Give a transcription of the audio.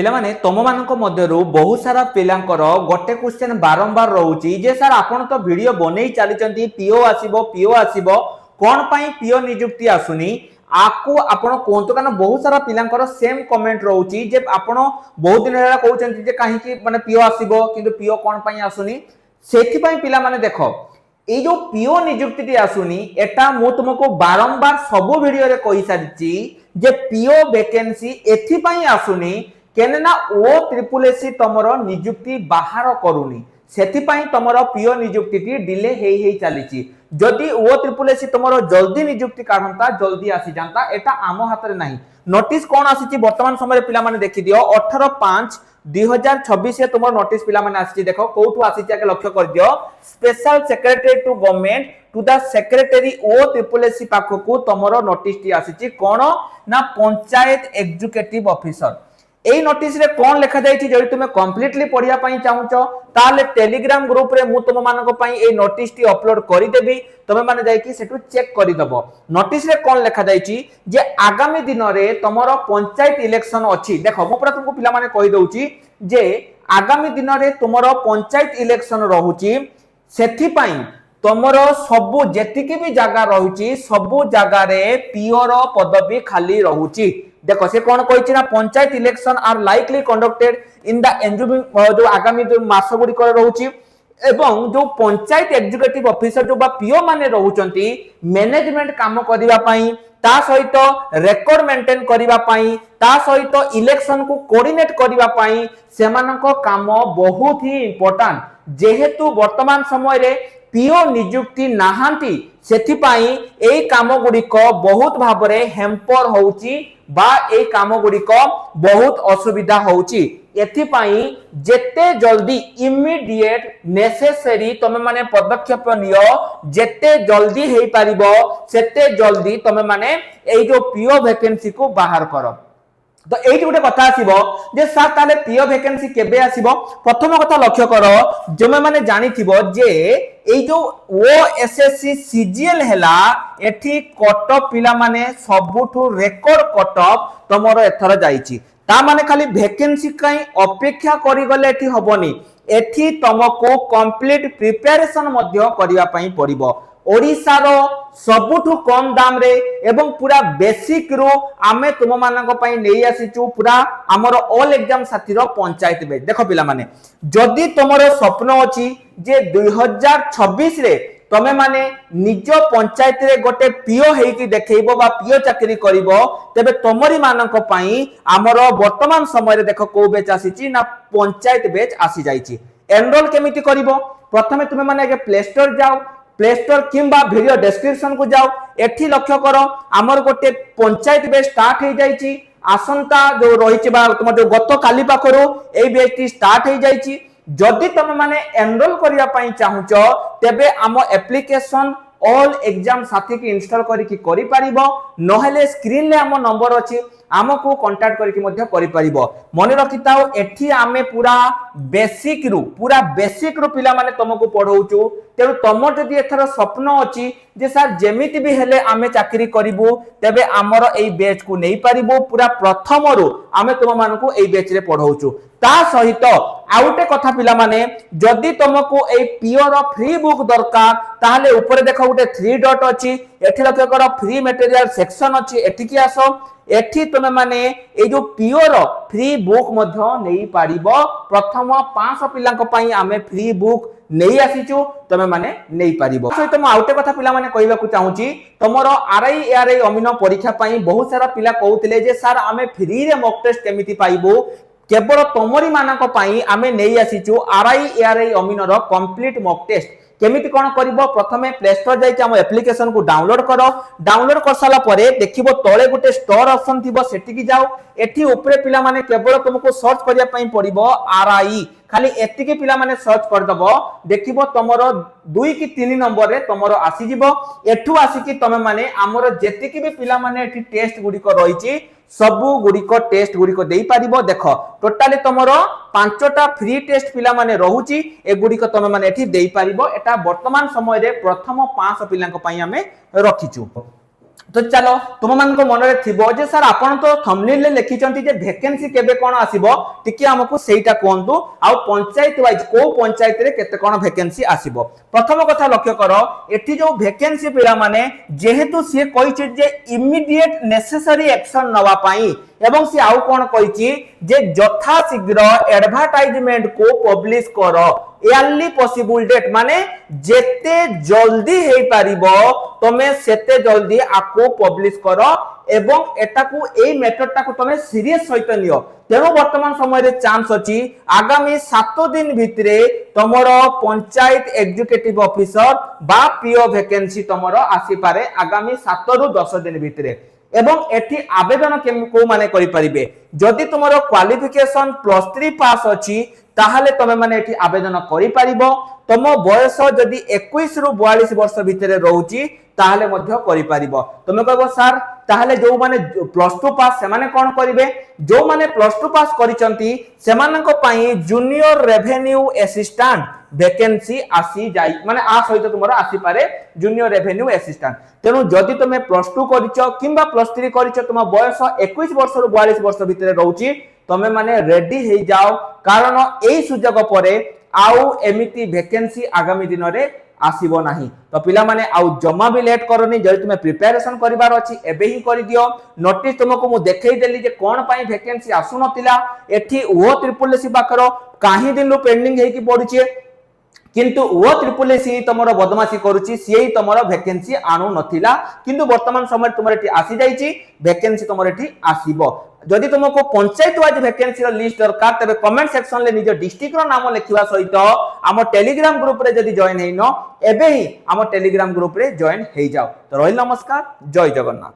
पिला माने तुम मानक मध्यरु बहुत सारा पिलांकर गोटे क्वेश्चन बारंबार रोची जे सर आपण तो वीडियो बनै चली पीओ आसीबो कोन पई पीओ नियुक्ति आसुनी आपको आपण कोंतो कारण बहुत सारा पिलांकर सेम कमेंट रोची जे आपण बहुत दिन हेला कहउचंती जे काहे कि माने पीओ आसीबो किंतु पीओ कोन पई आसुनी सेथि पई पिला माने देखो ए जो पीओ नियुक्ति आसुनी एटा मु तुमको बारंबार सब वीडियो रे कहि सारिची जे पीओ वैकेंसी एथि पई आसुनी केनना ओ ट्रिपल एससी तमरो नियुक्ति बाहर करूनी सेथि पई तमरो पीओ नियुक्ति टी डिले हेई चलीची जदि ओ ट्रिपल एससी तमरो जल्दी नियुक्ति काढंता जल्दी आसी जानता एटा आमो हाथ रे नाही नोटिस कोन आसीची वर्तमान समय पिला माने देखि दियो 18/5/2026 तुम नोटिस पिला माने आसी देखो कोठु आसी आगे लक्ष्य कर दियो special secretary to government to the secretary O triple SC पाखकु तमरो नोटिस टी आसीची कोन ना पंचायत एग्जीक्यूटिव ऑफिसर एई नोटिस रे कोन लिखा जायछि जदि तुमे कंप्लीटली पढिया पई चाहुचो ताले टेलीग्राम ग्रुप रे मु तुम मानक पई एई नोटिस टी अपलोड करि देबी तमे माने जाय कि सेटु चेक करि दबो नोटिस रे कोन लिखा जायछि जे आगामी दिन रे तमरो पंचायत इलेक्शन अछि देखो मु पूरा तुमको पिला माने कहि दउछि जे आगामी दिन रे तमरो पंचायत इलेक्शन रहुछि सेथि पई तमरो सबु जेतिके भी जगह रहुछि सबु जगह रे पीओ रो पदवी खाली रहुछि देखो से कौन कहिछि ना panchayat election are likely conducted in the ensuing जो आगामी जो मास गुडी कर रहउछि एवं जो पंचायत एग्जीक्यूटिव ऑफिसर जो बा पीओ माने रहउचंती मैनेजमेंट काम करिवा पई ता सहित रेकॉर्ड मेंटेन करिवा पई ता सहित इलेक्शन को कोऑर्डिनेट करिवा पई सेमानक काम बहुत ही इंपोर्टेंट जेहेतु वर्तमान समय रे पीओ नियुक्ति नाहांती सेथि पई एई काम गुडी को बहुत भाबरे हेम्पर होउची बा ए काम गुडी को बहुत असुविधा होउची एथि पई जेते जल्दी इमीडिएट नेसेसरी तमे माने पदक्षेप नियो जेते जल्दी हेई परिबो सेते जल्दी तमे माने एई जो पीओ वैकेंसी को बाहर करो तो एठी गोटे कथा आसीबो जे सर ताले पीओ वैकेंसी केबे आसीबो प्रथम कथा लक्ष्य करो जमे माने जानिथिबो जे एई जो ओएसएससी सीजीएल हैला एठी कटअप पिला माने सबुठु रेकॉर्ड कटअप तमरो एथरा जाईची ता माने खाली वैकेंसी काई अपेक्षा करि गले एठी हबनी एठी तमको कंप्लीट प्रिपरेशन मध्य करिवा पई पड़िबो ओडिसा रो सबुठु कम दाम रे एवं पूरा बेसिक रो आमे तुम मानक पई नेई आसीचु पूरा हमर ऑल एग्जाम साथी रो पंचायत बेच देखो पिला माने जदी तमरो स्वप्न अछि जे 2026 रे तमे माने निज पंचायत रे गोटे पीओ हेई कि देखैबो बा पीओ चाकरी करिवो तबे तमरी मानक पई हमर वर्तमान समय रे देखो को बेच आसीची ना पंचायत बेच आसी जाईची एनरोल केमिति करिवो प्रथमे तुमे माने आगे प्ले स्टोर जाओ प्ले स्टोर किंबा वीडियो डिस्क्रिप्शन को जाओ एठी लक्ष्य करो हमर गोटे पंचायत बेच स्टार्ट हे जाईची आसंता जो रहिछि बा तुम जो गत काली पाखरो ए बेच टी स्टार्ट हे जाईची जदि तुम माने एनरोल करिया पई चाहुचो तबे आम एप्लीकेशन ऑल एग्जाम साथी की इंस्टॉल करिकि करि परिबो नहले स्क्रीन ले आम नंबर अछि आमको कांटेक्ट करिकि मध्य करि परिबो मने रखिताओ एठी आमे पूरा बेसिक रु पिला माने तुमको पढौचु तेनु तमर जदि एथरा स्वप्न अछि जे सर जेमिति भी हेले आमे चाकरी करिवु तबे हमर एई बैच को नै परिबो पूरा प्रथम रु आमे तुम मानको एई बैच रे पढौचु ता सहित आउटे कथा पिला माने जदि तुमको एई पीओ रो फ्री बुक दरकार ताहले ऊपर देखो उटे 3 डॉट अछि एठी लक्ष्य करो फ्री मटेरियल सेक्शन अछि एठी की आसो एठी तमे माने ए जो पीओ रो फ्री बुक मध्य नेई पारिबो प्रथम 500 पिलांक पई आमे फ्री बुक नेई आसीचु तमे माने नेई पारिबो सहित म आउटे कथा पिला माने कहबा को चाहूची तमरो आरआई एआरआई अमीनो परीक्षा पई बहुत सारा पिला कहउतिले जे सर आमे फ्री रे मॉक टेस्ट केमिति पाइबो केवल तमरी मानक पई आमे नेई आसीचु आरआई एआरआई अमीनो रो कंप्लीट मॉक टेस्ट केमिति कोन करिवो प्रथमे प्ले स्टोर जाई कि हम एप्लीकेशन को डाउनलोड करो डाउनलोड कर साला परे देखिबो तळे गुटे स्टोर ऑप्शन थिबो सेठी की जाओ एठी ऊपरे पिला माने केवल तुमको सर्च करिया पई पड़िबो आरआई खाली एतिके पिला माने सर्च कर दबो देखिबो तमरो 2 की 3 नंबर रे तमरो आसी जिवो एठु आसी कि तमे माने हमरो जेतिके भी पिला माने एठी टेस्ट गुडी को रहिची सबु गुडी को टेस्ट गुडी को देई पारिबो देखो टोटली तमरो 5टा फ्री टेस्ट पिला माने रहूची ए गुडी को तमे माने एठी देई पारिबो एटा वर्तमान समय रे प्रथम 500 पिलांक पई हमें रखिचु तो चलो तुम मान मन में थी जे सर आपन तो थंबनेल ले लिखिं जे वैकेंसी केबे कोन आसीबो टिके हमकु सेटा कहंतु आ पंचायत वाइज को पंचायत रे केते कोन वैकेंसी आसीबो। प्रथम कथा लक्ष्य करो एठी जो वैकेंसी पिला माने जेहेतु से कहि जे इमीडिएट नेसेसरी एक्शन नवा पाई एवं से आउ कोन कहि जे यथा शीघ्र एडवर्टाइजमेंट को पब्लिश करो अर्ली पॉसिबल डेट माने जेते जल्दी हेई पारिबो तमे सेते जल्दी आको पब्लिश करो एवं एटा को एई मेथड टा को तमे सीरियस सहित नियो। तेणु वर्तमान समय रे चांस अछि आगामी 7 दिन भितरे तमरो पंचायत एग्जीक्यूटिव ऑफिसर बा पीओ वैकेंसी तमरो आसी पारे आगामी 7 रु 10 दिन भितरे। एवं एठी आवेदन को माने करि परिबे जदि तुमरो क्वालिफिकेशन +3 पास अछि ताहले तमे माने एठी आवेदन करि परिबो। तम बयस जदि 21 रु 42 वर्ष भितरे रहउची ताहले मध्य करि परिबो। तमे कहबो सर ताहले जो माने +2 पास से माने कोन करिवे जो माने +2 पास करिसंती सेमानक पई जूनियर रेवेन्यू असिस्टेंट वैकेंसी आसी जाई माने आ सहित तुमरो आसी पारे जूनियर रेवेन्यू असिस्टेंट। तेनु जदि तुमे +2 करिचो किबा +3 करिचो तुम बयस 21 वर्ष रु 42 वर्ष भितरे रहउची तमे माने रेडी हे जाओ कारण एई सुजोग परे आउ एमिति वैकेंसी आगामी दिन रे आसीबो नाही। तो पिला माने आउ जमा भी लेट करनी जदि तुमे प्रिपरेशन करिवार अछि एबे ही करि दियो। नोटिस तुमको मु देखै देली जे कोन पई वैकेंसी आसु नतिला एठी ओ ट्रिपल एसी बाखरो काहे दिन पेंडिंग हे कि पडुचे किंतु वो ट्रिपल एसी तमरो बदमाशी करूची सेही तमरो वैकेंसी आनु नथिला किंतु वर्तमान समय तुमरे एठी आसी जाईची वैकेंसी तमरे एठी आसीबो। जदि तुमको पंचायत वाइज वैकेंसी रो लिस्ट दरकार तबे कमेंट सेक्शन ले निजो डिस्ट्रिक्ट रो नाम लिखिबा सहित आम टेलीग्राम ग्रुप रे जदि जॉइन हेइनो एबे ही आम टेलीग्राम ग्रुप रे जॉइन हेइ जाओ। तो रहिल नमस्कार, जय जगन्नाथ।